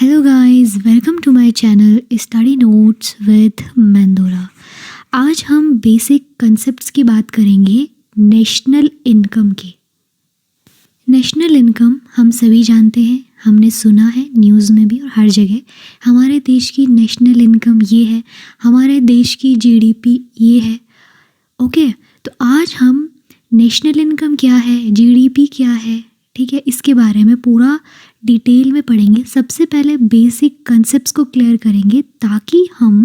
Hello guys, welcome to my channel study notes with Mandora. आज हम basic concepts की बात करेंगे नेशनल इनकम की। नेशनल इनकम हम सभी जानते हैं, हमने सुना है न्यूज़ में भी और हर जगह। हमारे देश की नेशनल इनकम ये है, हमारे देश की जीडीपी ये है। ओके, तो आज हम नेशनल इनकम क्या है, जीडीपी क्या है, ठीक है, इसके बारे में पूरा डिटेल में पढ़ेंगे। सबसे पहले बेसिक कंसेप्ट्स को क्लियर करेंगे ताकि हम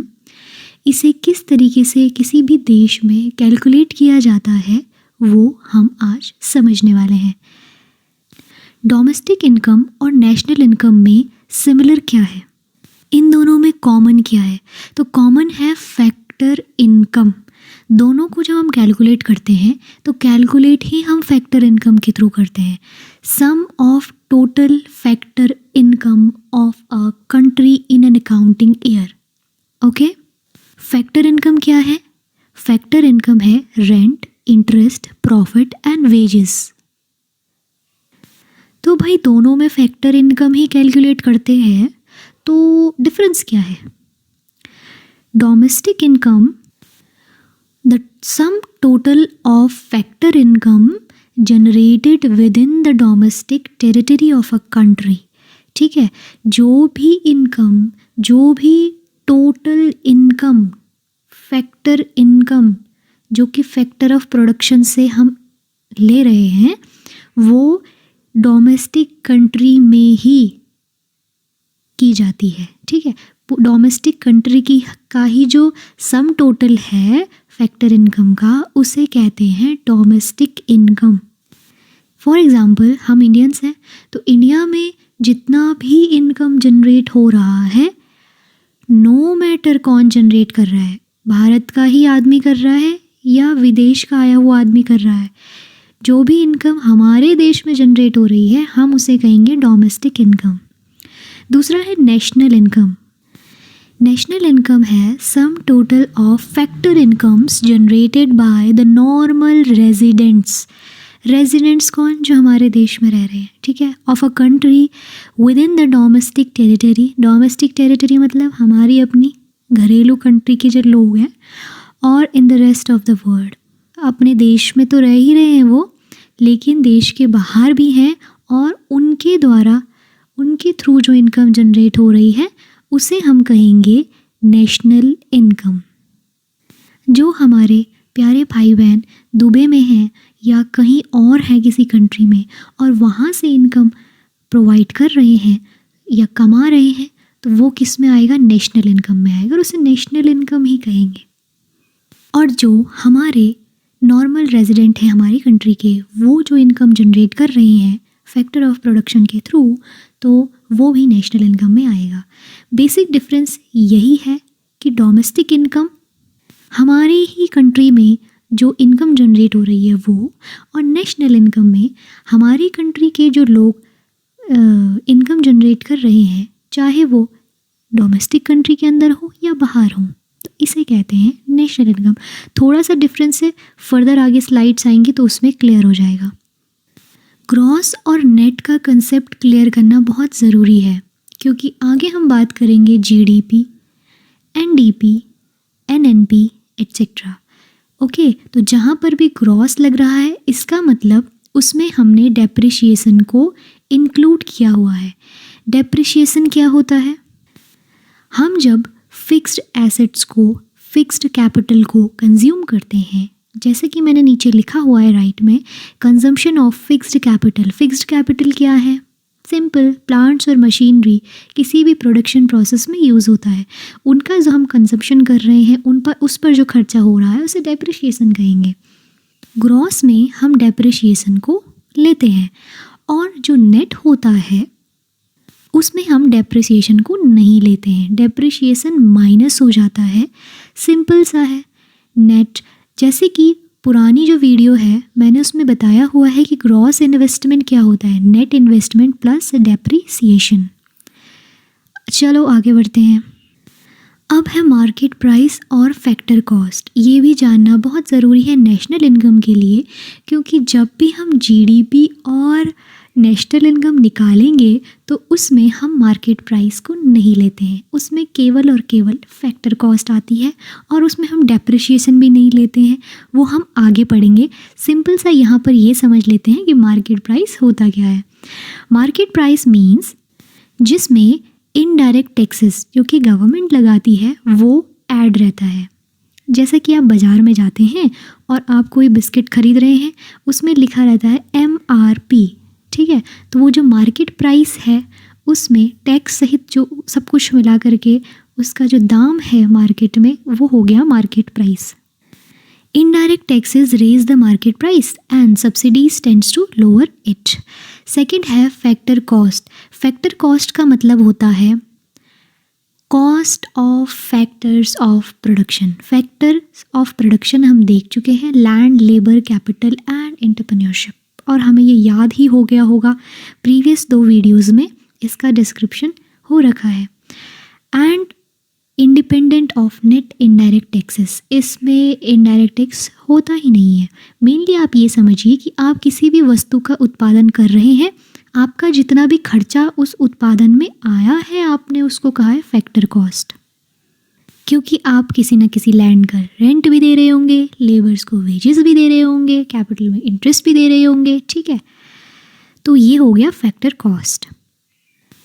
इसे किस तरीके से किसी भी देश में कैलकुलेट किया जाता है वो हम आज समझने वाले हैं। डोमेस्टिक इनकम और नेशनल इनकम में सिमिलर क्या है, इन दोनों में कॉमन क्या है? तो कॉमन है फैक्टर इनकम। दोनों को जब हम कैलकुलेट करते हैं तो कैलकुलेट ही हम फैक्टर इनकम के थ्रू करते हैं। Sum of total factor income of a country in an accounting year. Okay, factor income क्या है? फैक्टर इनकम है rent, interest, profit and wages. तो भाई दोनों में फैक्टर इनकम ही कैलकुलेट करते हैं, तो डिफरेंस क्या है? Domestic income, the sum total of factor income generated within the domestic territory of a country। ठीक है, जो भी इनकम, जो भी टोटल इनकम, फैक्टर इनकम जो कि फैक्टर ऑफ प्रोडक्शन से हम ले रहे हैं, वो डोमेस्टिक कंट्री में ही की जाती है। ठीक है, डोमेस्टिक कंट्री की का ही जो सम टोटल है फैक्टर इनकम का, उसे कहते हैं डोमेस्टिक इनकम। फॉर एग्ज़ाम्पल हम इंडियंस हैं, तो इंडिया में जितना भी इनकम जनरेट हो रहा है, नो मैटर कौन जनरेट कर रहा है, भारत का ही आदमी कर रहा है या विदेश का आया हुआ आदमी कर रहा है, जो भी इनकम हमारे देश में जनरेट हो रही है हम उसे कहेंगे डोमेस्टिक इनकम। दूसरा है नेशनल इनकम। नेशनल इनकम है sum total of factor incomes generated by the normal residents. Residents कौन? जो हमारे देश में रह रहे हैं, ठीक है, of a country with in the domestic territory. Domestic territory मतलब हमारी अपनी घरेलू कंट्री के जो लोग हैं, और in the rest of the world. अपने देश में तो रह ही रहे हैं वो, लेकिन देश के बाहर भी हैं, और उनके द्वारा, उनके थ्रू जो इनकम जनरेट हो रही है उसे हम कहेंगे नेशनल इनकम। जो हमारे प्यारे भाई बहन दुबई में हैं या कहीं और है किसी कंट्री में, और वहाँ से इनकम प्रोवाइड कर रहे हैं या कमा रहे हैं, तो वो किस में आएगा? नेशनल इनकम में आएगा, और उसे नेशनल इनकम ही कहेंगे। और जो हमारे नॉर्मल रेजिडेंट हैं हमारी कंट्री के, वो जो इनकम जनरेट कर रहे हैं फैक्टर ऑफ प्रोडक्शन के थ्रू, तो वो भी नेशनल इनकम में आएगा। बेसिक डिफरेंस यही है कि डोमेस्टिक इनकम हमारी ही कंट्री में जो इनकम जनरेट हो रही है वो, और नेशनल इनकम में हमारी कंट्री के जो लोग इनकम जनरेट कर रहे हैं, चाहे वो डोमेस्टिक कंट्री के अंदर हो या बाहर हो, तो इसे कहते हैं नेशनल इनकम। थोड़ा सा डिफरेंस है, फर्दर आगे स्लाइड्स आएंगी तो उसमें क्लियर हो जाएगा। ग्रॉस और नेट का कंसेप्ट क्लियर करना बहुत ज़रूरी है, क्योंकि आगे हम बात करेंगे GDP, NDP, NNP etcetera. Okay, तो जहाँ पर भी ग्रॉस लग रहा है इसका मतलब उसमें हमने डेप्रिशिएशन को इंक्लूड किया हुआ है। डेप्रिशिएशन क्या होता है? हम जब फिक्स्ड एसेट्स को, फिक्स्ड कैपिटल को कंज्यूम करते हैं, जैसे कि मैंने नीचे लिखा हुआ है राइट में, consumption of fixed capital. Fixed capital क्या है? सिंपल, प्लांट्स और मशीनरी किसी भी प्रोडक्शन प्रोसेस में यूज़ होता है, उनका जो हम कंजम्पशन कर रहे हैं उन पर, उस पर जो खर्चा हो रहा है उसे डेप्रिशिएशन कहेंगे। ग्रॉस में हम डेप्रिशिएशन को लेते हैं, और जो नेट होता है उसमें हम डेप्रिसिएशन को नहीं लेते हैं, डेप्रिसिएशन माइनस हो जाता है। सिंपल सा है। नेट, जैसे कि पुरानी जो वीडियो है मैंने उसमें बताया हुआ है कि ग्रॉस इन्वेस्टमेंट क्या होता है, नेट इन्वेस्टमेंट प्लस डेप्रिसिएशन। चलो आगे बढ़ते हैं। अब है मार्केट प्राइस और फैक्टर कॉस्ट। ये भी जानना बहुत ज़रूरी है नेशनल इनकम के लिए, क्योंकि जब भी हम जीडीपी और नेशनल इनकम निकालेंगे तो उसमें हम मार्केट प्राइस को नहीं लेते हैं, उसमें केवल और केवल फैक्टर कॉस्ट आती है और उसमें हम डेप्रिशिएशन भी नहीं लेते हैं, वो हम आगे पढ़ेंगे। सिंपल सा यहाँ पर ये समझ लेते हैं कि मार्केट प्राइस होता क्या है। मार्केट प्राइस मीन्स जिसमें इनडायरेक्ट टैक्सेस जो कि गवर्नमेंट लगाती है वो ऐड रहता है। जैसा कि आप बाज़ार में जाते हैं और आप कोई बिस्किट खरीद रहे हैं, उसमें लिखा रहता है MRP, ठीक है। तो वो जो मार्केट प्राइस है उसमें टैक्स सहित जो सब कुछ मिला करके उसका जो दाम है मार्केट में वो हो गया market price. Indirect taxes raise the market price and subsidies tends to lower it. Second है फैक्टर कॉस्ट। फैक्टर कॉस्ट का मतलब होता है cost of factors of production. Factors of production हम देख चुके हैं, land, labour, capital and entrepreneurship, और हमें ये याद ही हो गया होगा, प्रीवियस 2 वीडियोज़ में इसका डिस्क्रिप्शन हो रखा है। And independent of net indirect taxes, इसमें इनडायरेक्ट टैक्स होता ही नहीं है। मेनली आप ये समझिए कि आप किसी भी वस्तु का उत्पादन कर रहे हैं, आपका जितना भी खर्चा उस उत्पादन में आया है आपने उसको कहा है फैक्टर कॉस्ट, क्योंकि आप किसी न किसी लैंड का रेंट भी दे रहे होंगे, लेबर्स को वेजेस भी दे रहे होंगे, कैपिटल में इंटरेस्ट भी दे रहे होंगे, ठीक है। तो ये हो गया factor cost.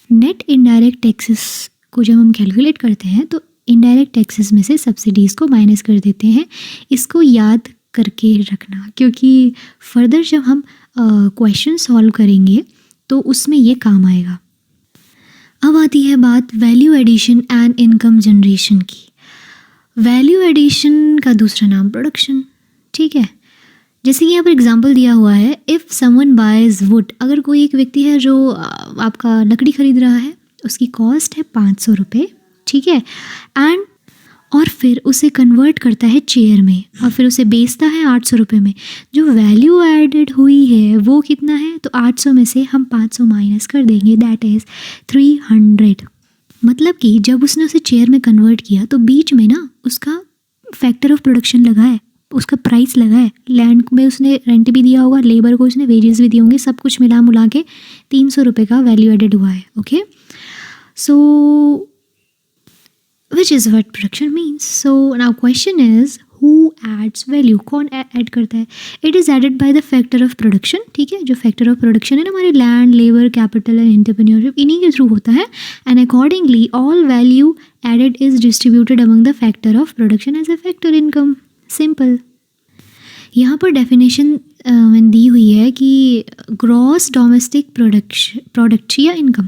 Net indirect taxes को जब हम कैलकुलेट करते हैं तो इनडायरेक्ट टैक्सेस में से सब्सिडीज़ को माइनस कर देते हैं। इसको याद करके रखना, क्योंकि फर्दर जब हम क्वेश्चन सॉल्व करेंगे तो उसमें ये काम आएगा। अब आती है बात value addition and income generation की। वैल्यू एडिशन का दूसरा नाम प्रोडक्शन, ठीक है। जैसे कि यहाँ पर एग्जांपल दिया हुआ है, इफ़ समवन बायज वुड, अगर कोई एक व्यक्ति है जो आपका लकड़ी खरीद रहा है, उसकी कॉस्ट है 500 रुपये, ठीक है, एंड और फिर उसे कन्वर्ट करता है चेयर में और फिर उसे बेचता है 800 रुपये में। जो वैल्यू एडेड हुई है वो कितना है, तो 800 में से हम 500 माइनस कर देंगे, दैट इज़ 300। मतलब कि जब उसने उसे चेयर में कन्वर्ट किया तो बीच में ना उसका फैक्टर ऑफ प्रोडक्शन लगा है, उसका प्राइस लगा है, लैंड में उसने रेंट भी दिया होगा, लेबर को उसने वेजेस भी दिए होंगे, सब कुछ मिला मुला के 300 रुपये का वैल्यू एडेड हुआ है। Okay, so which is what production means. So now question is who adds value, कौन ऐड करता है? It is added by the factor of production, ठीक है। जो factor of production है ना हमारे land, labour, capital and entrepreneurship, इन्हीं के थ्रू होता है। and accordingly all value added is distributed among the factor of production as a factor income. Simple. यहाँ पर डेफिनेशन दी हुई है कि ग्रॉस डोमेस्टिक प्रोडक्ट या income,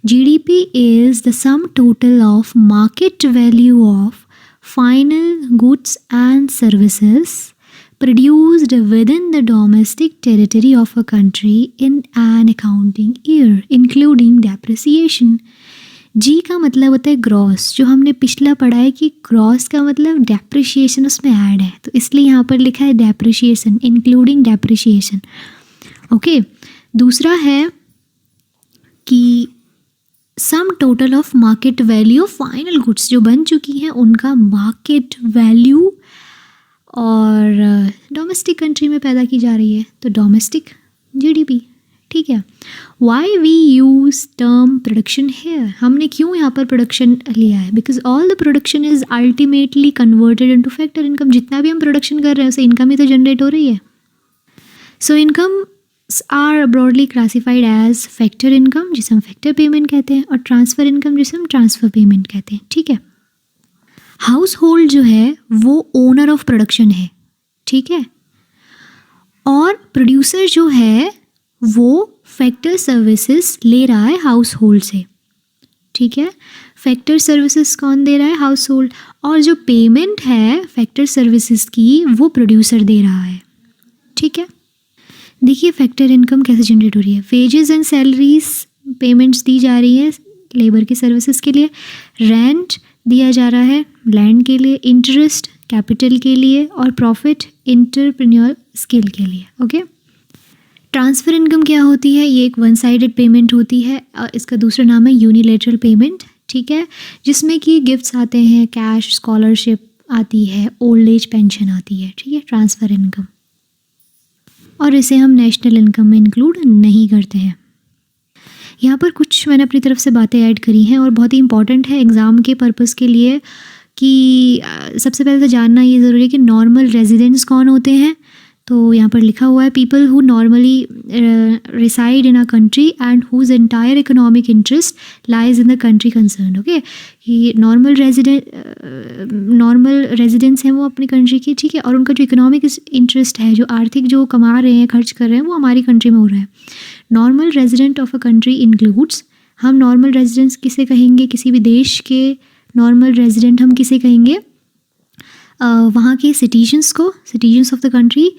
GDP is the sum total of market value of final goods and services produced within the domestic territory of a country in an accounting year including depreciation. G का मतलब होता है gross, जो हमने पिछला पढ़ा है कि ग्रॉस का मतलब डेप्रिशिएशन उसमें ऐड है, तो इसलिए यहाँ पर लिखा है डेप्रिशिएशन, इंक्लूडिंग डेप्रिशिएशन। ओके, दूसरा है कि sum total of market value of final goods, जो बन चुकी हैं उनका मार्केट वैल्यू और डोमेस्टिक कंट्री में पैदा की जा रही है तो डोमेस्टिक GDP, ठीक है। Why we use term production here, हमने क्यों यहाँ पर प्रोडक्शन लिया है, because all the production is ultimately converted into factor income. जितना भी हम प्रोडक्शन कर रहे हैं उसे इनकम ही तो जनरेट हो रही है। So income are broadly classified as factor income, जिसे हम फैक्टर पेमेंट कहते हैं, और ट्रांसफ़र इनकम जिसे हम ट्रांसफ़र पेमेंट कहते हैं, ठीक है। हाउस होल्ड जो है वो ओनर ऑफ प्रोडक्शन है, ठीक है, और प्रोड्यूसर जो है वो फैक्टर सर्विसेज ले रहा है हाउस होल्ड से, ठीक है। फैक्टर सर्विसेज कौन दे रहा है, हाउस होल्ड, और जो पेमेंट है फैक्टर सर्विसेज की वो प्रोड्यूसर दे रहा है, ठीक है। देखिए फैक्टर इनकम कैसे जनरेट हो रही है, वेजेस एंड सैलरीज पेमेंट्स दी जा रही है लेबर की सर्विसेज के लिए, रेंट दिया जा रहा है लैंड के लिए, इंटरेस्ट कैपिटल के लिए, और प्रॉफिट एंटरप्रेन्योर स्किल के लिए। ओके, ट्रांसफ़र इनकम क्या होती है, ये एक वन साइडेड पेमेंट होती है, इसका दूसरा नाम है यूनिलेटरल पेमेंट, ठीक है, जिसमें कि गिफ्ट्स आते हैं, कैश, स्कॉलरशिप आती है, ओल्ड एज पेंशन आती है, ठीक है, ट्रांसफ़र इनकम। और इसे हम नेशनल इनकम में इंक्लूड नहीं करते हैं। यहाँ पर कुछ मैंने अपनी तरफ से बातें ऐड करी हैं और बहुत ही इंपॉर्टेंट है एग्ज़ाम के पर्पज़ के लिए कि सबसे पहले तो जानना ये ज़रूरी है कि नॉर्मल रेजिडेंट्स कौन होते हैं। तो यहाँ पर लिखा हुआ है people who normally reside in a country and whose entire economic interest lies in the country concern. Okay, कि नॉर्मल रेजिडेंट्स हैं वो अपनी कंट्री की, ठीक है, और उनका जो इकोनॉमिक इंटरेस्ट है, जो आर्थिक जो कमा रहे हैं, खर्च कर रहे हैं, वो हमारी कंट्री में हो रहा है। Normal resident of a country includes, हम नॉर्मल रेजिडेंट्स किसे कहेंगे, किसी भी देश के नॉर्मल रेजिडेंट हम किसे कहेंगे, वहाँ के सिटीजन्स को, citizens of the country,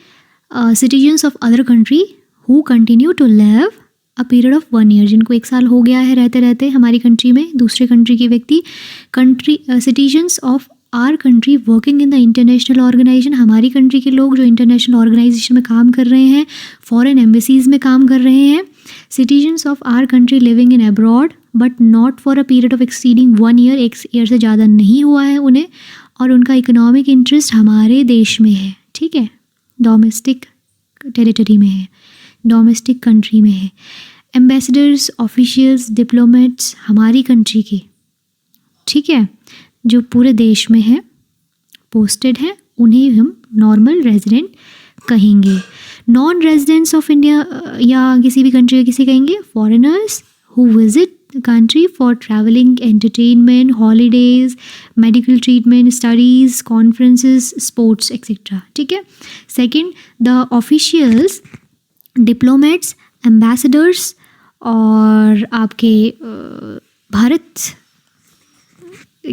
citizens of other country who continue to live a period of 1 year, जिनको 1 साल हो गया है रहते रहते हमारी कंट्री में, दूसरे कंट्री के व्यक्ति, country citizens of our country working in the international organization, हमारी कंट्री के लोग जो इंटरनेशनल ऑर्गेनाइजेशन में काम कर रहे हैं, फॉरेन एम्बेसीज में काम कर रहे हैं, citizens of our country living in abroad but not for a period of exceeding 1 year, 1 year से ज़्यादा नहीं हुआ है उन्हें, और उनका इकोनॉमिक इंटरेस्ट हमारे देश में है, ठीक है, डोमेस्टिक टेरिटरी में है, डोमेस्टिक कंट्री में है। एम्बेसडर्स, ऑफिशियल्स, डिप्लोमेट्स हमारी कंट्री के, ठीक है, जो पूरे देश में है, पोस्टेड है, उन्हें हम नॉर्मल रेजिडेंट कहेंगे। नॉन रेजिडेंट्स ऑफ इंडिया या किसी भी कंट्री के किसी कहेंगे foreigners who visit the country for travelling, entertainment, holidays, medical treatment, studies, conferences, sports etcetera, ठीक है। Second, the officials, diplomats, ambassadors और आपके भारत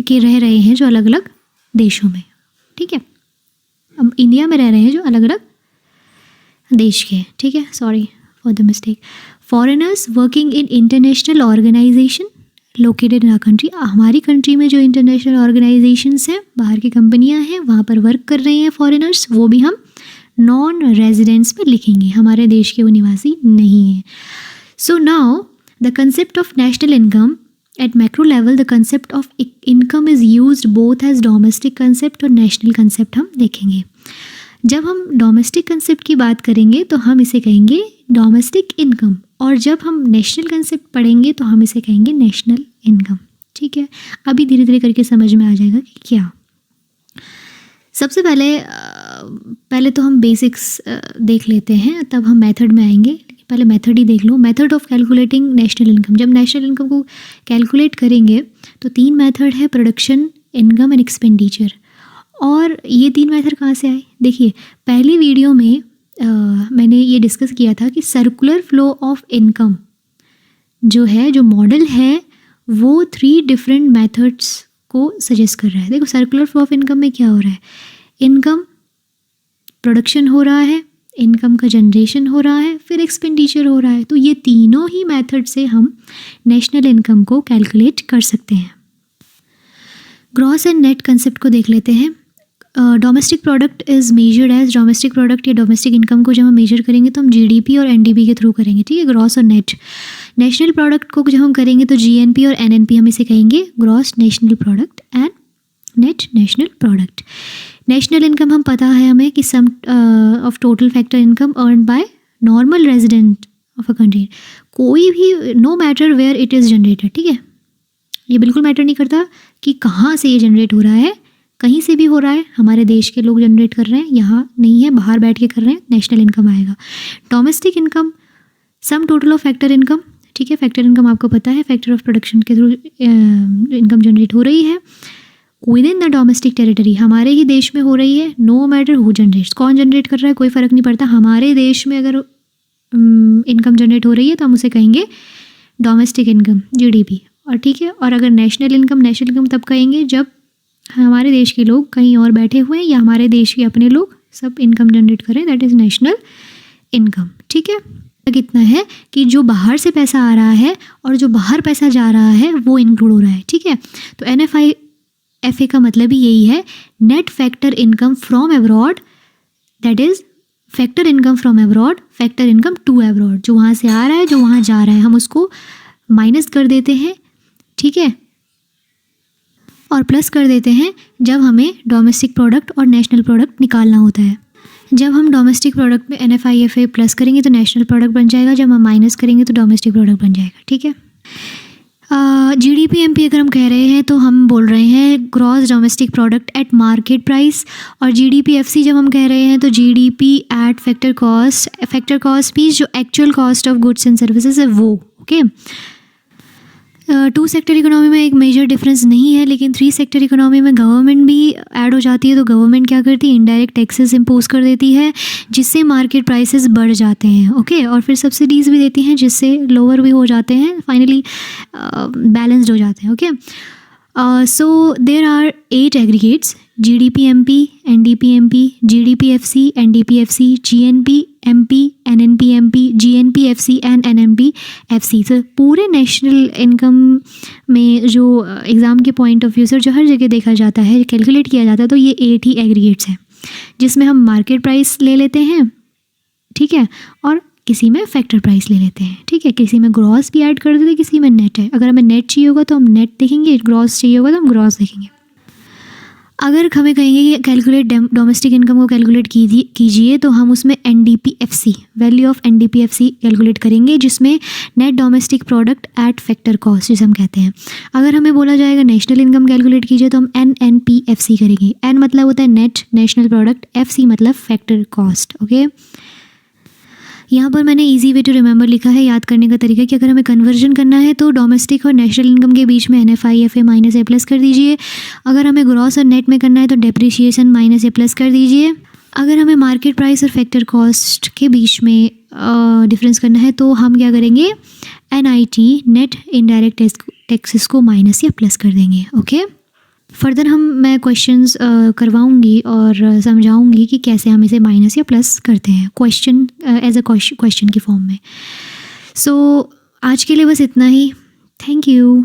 के रह रहे हैं जो अलग अलग देशों में, ठीक है, हम इंडिया में रह रहे हैं जो अलग अलग देश के, ठीक है, sorry for the mistake. Foreigners working in international organization located in our country, हमारी कंट्री में जो इंटरनेशनल ऑर्गेनाइजेशंस हैं, बाहर की कंपनियां हैं, वहाँ पर वर्क कर रहे हैं फॉरेनर्स, वो भी हम नॉन रेजिडेंट्स में लिखेंगे, हमारे देश के वो निवासी नहीं हैं। So now the concept of national income at macro level, the concept of income is used both as domestic concept और नेशनल कंसेप्ट हम देखेंगे। जब हम डोमेस्टिक कंसेप्ट की बात करेंगे तो हम इसे कहेंगे डोमेस्टिक इनकम, और जब हम नेशनल कंसेप्ट पढ़ेंगे तो हम इसे कहेंगे नेशनल इनकम, ठीक है। अभी धीरे धीरे करके समझ में आ जाएगा कि क्या। सबसे पहले तो हम बेसिक्स देख लेते हैं, तब हम मेथड में आएंगे। पहले मेथड ही देख लो, method of calculating national income. जब नेशनल इनकम को कैलकुलेट करेंगे तो 3 मेथड है, प्रोडक्शन, इनकम एंड एक्सपेंडिचर। और ये 3 मेथड कहाँ से आए? देखिए, पहली वीडियो में मैंने ये डिस्कस किया था कि सर्कुलर फ्लो ऑफ इनकम जो है, जो मॉडल है, वो 3 डिफरेंट मेथड्स को सजेस्ट कर रहा है। देखो, सर्कुलर फ्लो ऑफ इनकम में क्या हो रहा है, इनकम प्रोडक्शन हो रहा है, इनकम का जनरेशन हो रहा है, फिर एक्सपेंडिचर हो रहा है। तो ये तीनों ही मेथड से हम नेशनल इनकम को कैलकुलेट कर सकते हैं। ग्रॉस एंड नेट कंसेप्ट को देख लेते हैं। Domestic product is measured as, domestic product या डोमेस्टिक इनकम को जब हम मेजर करेंगे तो हम जीडीपी और एनडीपी के थ्रू करेंगे, ठीक है, ग्रॉस और नेट। नेशनल प्रोडक्ट को जब हम करेंगे तो जीएनपी और एनएनपी हम इसे कहेंगे gross national product and net national product. National income हम पता है हमें कि sum of total factor income earn by normal resident of a country, कोई भी, no matter where it is generated, ठीक है, ये बिल्कुल मैटर नहीं करता कि कहाँ से ये जनरेट हो रहा है, कहीं से भी हो रहा है, हमारे देश के लोग जनरेट कर रहे हैं, यहाँ नहीं है, बाहर बैठ के कर रहे हैं, नेशनल इनकम आएगा। Domestic income, sum total of factor income, ठीक है, फैक्टर इनकम आपको पता है, फैक्टर ऑफ प्रोडक्शन के थ्रू इनकम जनरेट हो रही है with in the domestic territory, हमारे ही देश में हो रही है, नो मैटर हु जनरेट्स, कौन जनरेट कर रहा है कोई फ़र्क नहीं पड़ता, हमारे देश में अगर इनकम जनरेट हो रही है तो हम उसे कहेंगे डोमेस्टिक इनकम, जीडीपी। और ठीक है, और अगर नेशनल इनकम तब कहेंगे जब हमारे देश के लोग कहीं और बैठे हुए हैं या हमारे देश के अपने लोग सब इनकम जनरेट करें, दैट इज़ नेशनल इनकम, ठीक है। कितना है कि जो बाहर से पैसा आ रहा है और जो बाहर पैसा जा रहा है वो इंक्लूड हो रहा है, ठीक है। तो NFI-FA का मतलब ही यही है, net factor income from abroad, that is factor income from abroad, factor income to abroad, जो वहाँ से आ रहा है, जो वहाँ जा रहा है, हम उसको माइनस कर देते हैं, ठीक है, और प्लस कर देते हैं जब हमें डोमेस्टिक प्रोडक्ट और नेशनल प्रोडक्ट निकालना होता है। जब हम डोमेस्टिक प्रोडक्ट में NFIFA प्लस करेंगे तो नेशनल प्रोडक्ट बन जाएगा, जब हम माइनस करेंगे तो डोमेस्टिक प्रोडक्ट बन जाएगा, ठीक है। GDP MP अगर हम कह रहे हैं तो हम बोल रहे हैं gross domestic product at market price, और GDP FC जब हम कह रहे हैं तो GDP एट फैक्टर कॉस्ट भी जो actual cost of goods and services है वो, ओके। 2 सेक्टर इकोनॉमी में एक मेजर डिफरेंस नहीं है, लेकिन 3 सेक्टर इकोनॉमी में गवर्नमेंट भी ऐड हो जाती है, तो गवर्नमेंट क्या करती है, इनडायरेक्ट टैक्सेस इम्पोज कर देती है जिससे मार्केट प्राइसेस बढ़ जाते हैं, ओके। और फिर सब्सिडीज़ भी देती हैं जिससे लोअर भी हो जाते हैं, फाइनली बैलेंस्ड हो जाते हैं, okay. So there are 8 aggregates: GDP MP, NDP MP, GDP FC, NDP FC, GNP MP, NNP MP, GNP FC and NNP FC। तो पूरे नेशनल इनकम में जो एग्ज़ाम के पॉइंट ऑफ व्यू से जो हर जगह देखा जाता है, कैलकुलेट किया जाता है, तो ये 8 ही एग्रीगेट्स हैं जिसमें हम मार्केट प्राइस ले लेते हैं, ठीक है, और किसी में फैक्टर प्राइस ले लेते हैं, ठीक है। किसी में ग्रॉस भी ऐड कर देते हैं, किसी में नेट है। अगर हमें नेट चाहिए होगा तो हम नेट देखेंगे, ग्रॉस चाहिए होगा तो हम ग्रॉस देखेंगे। अगर हमें कहेंगे कि कैलकुलेट डोमेस्टिक इनकम को कैलकुलेट कीजिए तो हम उसमें NDPFC, value of NDPFC calculate करेंगे, जिसमें net domestic product at factor cost जिसे हम कहते हैं। अगर हमें बोला जाएगा नेशनल इनकम कैलकुलेट कीजिए तो हम NNPFC करेंगे। N मतलब होता है नेट नेशनल प्रोडक्ट, FC मतलब फैक्टर कॉस्ट, ओके। यहाँ पर मैंने इजी वे टू रिमेंबर लिखा है, याद करने का तरीका, कि अगर हमें कन्वर्जन करना है तो डोमेस्टिक और नेशनल इनकम के बीच में NFIFA माइनस A प्लस कर दीजिए। अगर हमें ग्रॉस और नेट में करना है तो डेप्रिसिएशन माइनस A प्लस कर दीजिए। अगर हमें मार्केट प्राइस और फैक्टर कॉस्ट के बीच में डिफरेंस करना है तो हम क्या करेंगे, NIT नेट इनडायरेक्ट टैक्सेस को माइनस या प्लस कर देंगे, ओके। फर्दर मैं क्वेश्चंस करवाऊंगी और समझाऊंगी कि कैसे हम इसे माइनस या प्लस करते हैं, क्वेश्चन एज अ क्वेश्चन की फॉर्म में। सो आज के लिए बस इतना ही। Thank you.